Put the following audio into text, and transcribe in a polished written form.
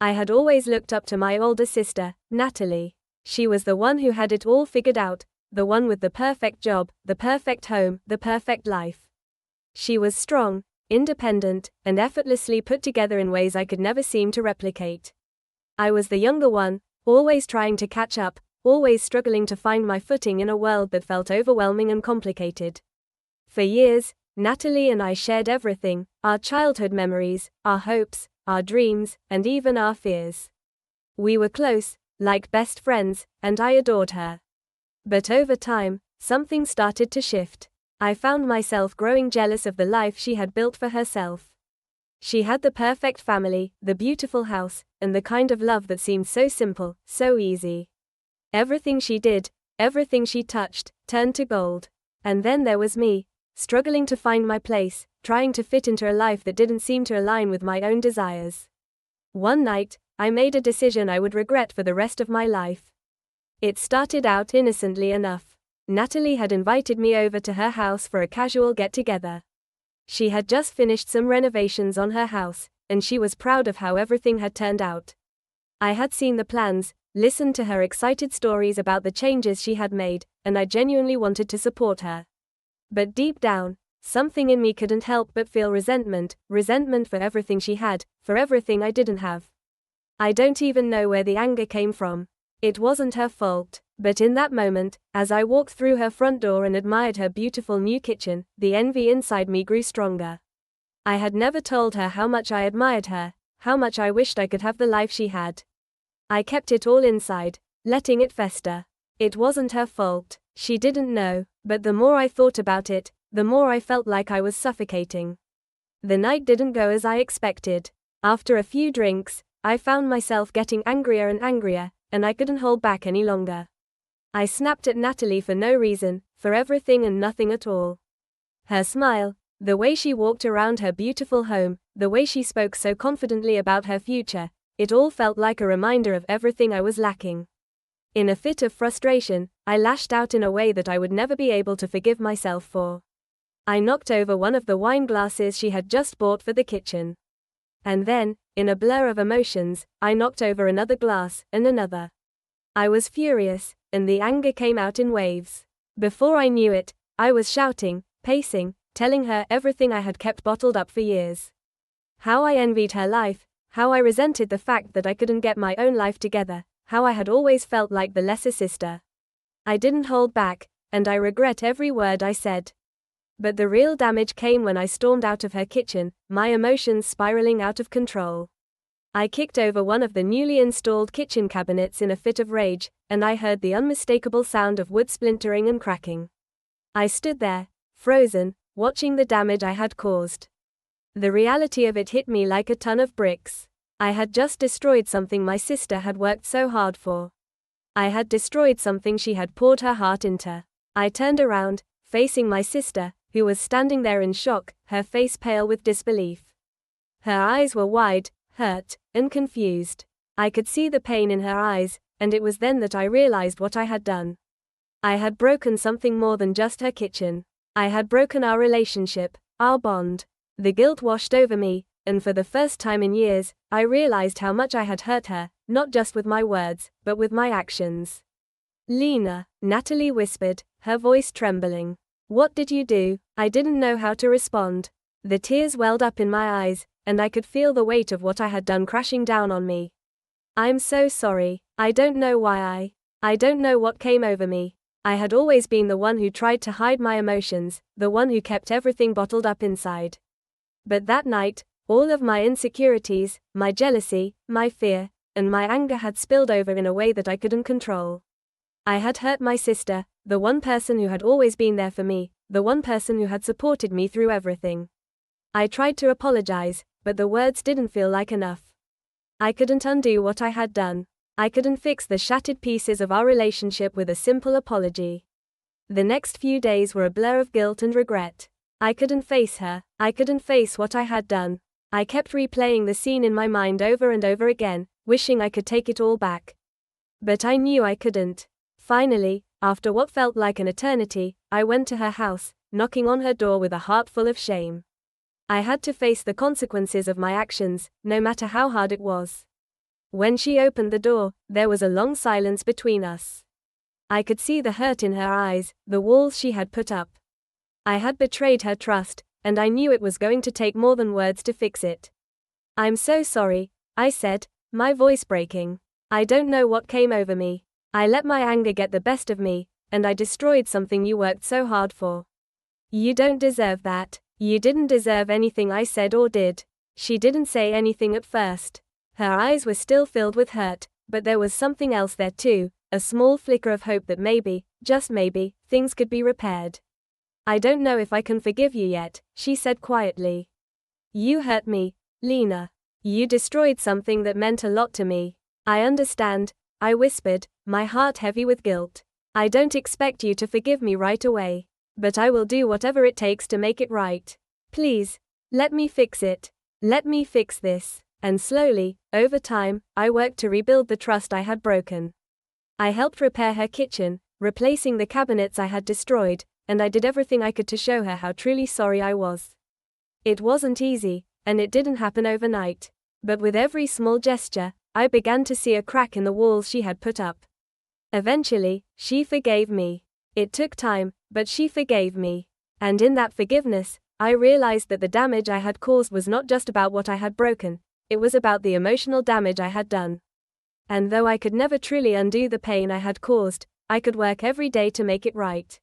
I had always looked up to my older sister, Natalie. She was the one who had it all figured out, the one with the perfect job, the perfect home, the perfect life. She was strong, independent, and effortlessly put together in ways I could never seem to replicate. I was the younger one, always trying to catch up, always struggling to find my footing in a world that felt overwhelming and complicated. For years, Natalie and I shared everything, our childhood memories, our hopes, our dreams, and even our fears. We were close, like best friends, and I adored her. But over time, something started to shift. I found myself growing jealous of the life she had built for herself. She had the perfect family, the beautiful house, and the kind of love that seemed so simple, so easy. Everything she did, everything she touched, turned to gold. And then there was me, struggling to find my place, trying to fit into a life that didn't seem to align with my own desires. One night, I made a decision I would regret for the rest of my life. It started out innocently enough. Natalie had invited me over to her house for a casual get-together. She had just finished some renovations on her house, and she was proud of how everything had turned out. I had seen the plans, listened to her excited stories about the changes she had made, and I genuinely wanted to support her. But deep down, something in me couldn't help but feel resentment for everything she had, for everything I didn't have. I don't even know where the anger came from. It wasn't her fault, but in that moment, as I walked through her front door and admired her beautiful new kitchen, the envy inside me grew stronger. I had never told her how much I admired her, how much I wished I could have the life she had. I kept it all inside, letting it fester. It wasn't her fault, she didn't know, but the more I thought about it, the more I felt like I was suffocating. The night didn't go as I expected. After a few drinks, I found myself getting angrier and angrier, and I couldn't hold back any longer. I snapped at Natalie for no reason, for everything and nothing at all. Her smile, the way she walked around her beautiful home, the way she spoke so confidently about her future, it all felt like a reminder of everything I was lacking. In a fit of frustration, I lashed out in a way that I would never be able to forgive myself for. I knocked over one of the wine glasses she had just bought for the kitchen. And then, in a blur of emotions, I knocked over another glass, and another. I was furious, and the anger came out in waves. Before I knew it, I was shouting, pacing, telling her everything I had kept bottled up for years. How I envied her life, how I resented the fact that I couldn't get my own life together, how I had always felt like the lesser sister. I didn't hold back, and I regret every word I said. But the real damage came when I stormed out of her kitchen, my emotions spiraling out of control. I kicked over one of the newly installed kitchen cabinets in a fit of rage, and I heard the unmistakable sound of wood splintering and cracking. I stood there, frozen, watching the damage I had caused. The reality of it hit me like a ton of bricks. I had just destroyed something my sister had worked so hard for. I had destroyed something she had poured her heart into. I turned around, facing my sister, who was standing there in shock, her face pale with disbelief. Her eyes were wide, hurt, and confused. I could see the pain in her eyes, and it was then that I realized what I had done. I had broken something more than just her kitchen. I had broken our relationship, our bond. The guilt washed over me, and for the first time in years, I realized how much I had hurt her, not just with my words, but with my actions. "Lena," Natalie whispered, her voice trembling. "What did you do?" I didn't know how to respond. The tears welled up in my eyes, and I could feel the weight of what I had done crashing down on me. "I'm so sorry. I don't know why I don't know what came over me. I had always been the one who tried to hide my emotions, the one who kept everything bottled up inside. But that night, all of my insecurities, my jealousy, my fear, and my anger had spilled over in a way that I couldn't control. I had hurt my sister, the one person who had always been there for me, the one person who had supported me through everything. I tried to apologize, but the words didn't feel like enough. I couldn't undo what I had done. I couldn't fix the shattered pieces of our relationship with a simple apology. The next few days were a blur of guilt and regret. I couldn't face her. I couldn't face what I had done. I kept replaying the scene in my mind over and over again, wishing I could take it all back. But I knew I couldn't. Finally, after what felt like an eternity, I went to her house, knocking on her door with a heart full of shame. I had to face the consequences of my actions, no matter how hard it was. When she opened the door, there was a long silence between us. I could see the hurt in her eyes, the walls she had put up. I had betrayed her trust, and I knew it was going to take more than words to fix it. "I'm so sorry," I said, my voice breaking. "I don't know what came over me. I let my anger get the best of me, and I destroyed something you worked so hard for. You don't deserve that. You didn't deserve anything I said or did." She didn't say anything at first. Her eyes were still filled with hurt, but there was something else there too, a small flicker of hope that maybe, just maybe, things could be repaired. "I don't know if I can forgive you yet," she said quietly. "You hurt me, Lena. You destroyed something that meant a lot to me." "I understand," I whispered, my heart heavy with guilt. "I don't expect you to forgive me right away. But I will do whatever it takes to make it right. Please, let me fix it. Let me fix this." And slowly, over time, I worked to rebuild the trust I had broken. I helped repair her kitchen, replacing the cabinets I had destroyed, and I did everything I could to show her how truly sorry I was. It wasn't easy, and it didn't happen overnight. But with every small gesture, I began to see a crack in the walls she had put up. Eventually, she forgave me. It took time, but she forgave me. And in that forgiveness, I realized that the damage I had caused was not just about what I had broken, it was about the emotional damage I had done. And though I could never truly undo the pain I had caused, I could work every day to make it right.